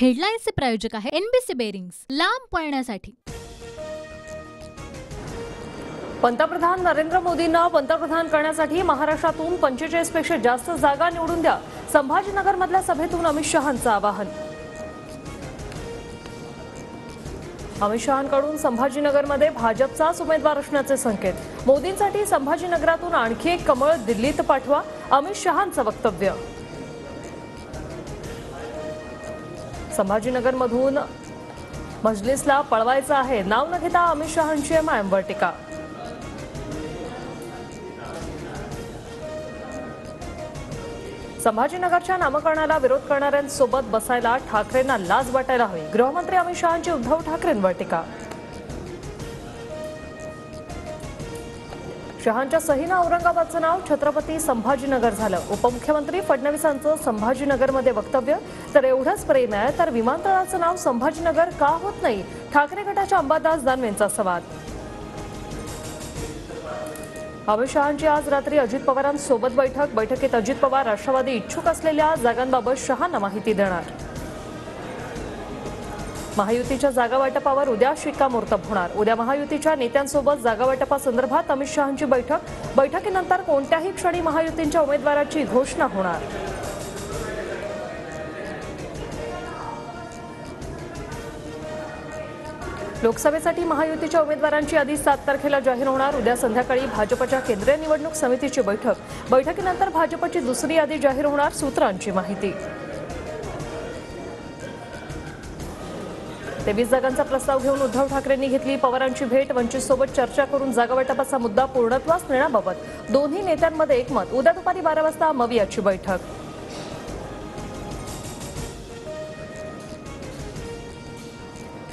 हेडलाईन्सचे प्रायोजक आहे NBC bearings, लांब पळण्यासाठी। पंतप्रधान नरेंद्र मोदींना पंतप्रधान करण्यासाठी महाराष्ट्रातून 45 पेक्षा जास्त जागा निवडून द्या। संभाजीनगरमधल्या सभेतून अमित शहांचं आवाहन। अमित शहांकडून संभाजीनगरमध्ये भाजपचाच उमेदवार असण्याचे संकेत। मोदींसाठी संभाजीनगरातून आणखी एक कमळ दिल्लीत पाठवा, अमित शहांचं वक्तव्य। संभाजीनगरमधून मजलिसला पळवायचं आहे, नाव न घेता अमित शहांची एमआयएमवर टीका। संभाजीनगरच्या नामकरणाला विरोध करणाऱ्यांसोबत बसायला ठाकरेंना लाज वाटायला हवी, गृहमंत्री अमित शहांची उद्धव ठाकरेंवर टीका। शहांच्या सहीनं औरंगाबादचं नाव छत्रपती संभाजीनगर झालं। उपमुख्यमंत्री फडणवीसांचं संभाजीनगरमध्ये वक्तव्य। तर एवढंच प्रेम आहे तर विमानतळाचं नाव संभाजीनगर का होत नाही, ठाकरे गटाच्या अंबादास दानवेंचा सवाल। अमित शहांची आज रात्री अजित पवारांसोबत बैठकीत अजित पवार राष्ट्रवादी इच्छुक असलेल्या जागांबाबत शहांना माहिती देणार। महायुतीच्या जागा वाटपावर उद्या शिक्कामोर्तब होणार। उद्या महायुतीच्या नेत्यांसोबत जागा वाटपासंदर्भात अमित शहांची बैठकीनंतर कोणत्याही क्षणी महायुतीच्या उमेदवाराची घोषणा होणार। लोकसभेसाठी महायुतीच्या उमेदवारांची यादी 7 तारखेला जाहीर होणार। उद्या संध्याकाळी भाजपच्या केंद्रीय निवडणूक समितीची बैठकीनंतर भाजपची दुसरी यादी जाहीर होणार, सूत्रांची माहिती। 23 जागांचा प्रस्ताव घेऊन उद्धव ठाकरेंनी घेतली पवारांची भेट। वंचितसोबत चर्चा करून जागा वाटपाचा मुद्दा पूर्णत्वास नेण्याबाबत दोन्ही नेत्यांमध्ये एकमत। उद्या दुपारी 12 वाजता मवियाची बैठक।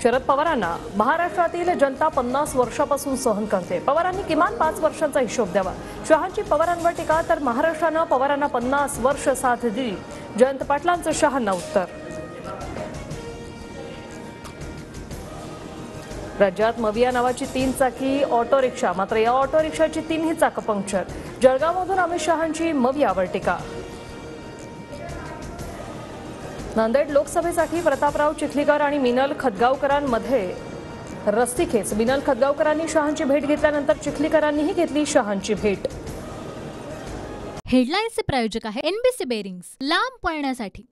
शरद पवारांना महाराष्ट्रातील जनता 50 वर्षापासून सहन करते, पवारांनी किमान 5 वर्षांचा हिशोब द्यावा। शहांची पवारांवर टीका। तर महाराष्ट्रानं पवारांना 50 वर्ष साथ दिली, जयंत पाटलांचं शहांना उत्तर। राज्यात मविया नावाची 3 चाकी ऑटो रिक्षा, मात्र या ऑटो रिक्षाची 3ही चाकं पंक्चर। जळगावमधून अमित शहांची मवियावर टीका। नांदेड लोकसभेसाठी प्रतापराव चिखलीकर आणि मिनल खदगावकरांमध्ये रस्सीखेच। मिनल खदगावकरांनी शहांची भेट घेतल्यानंतर चिखलीकरांनीही घेतली शहांची भेट। हेडलाईन्सचे प्रायोजक आहे एनबीसी बेरिंग्स, लांब पळण्यासाठी।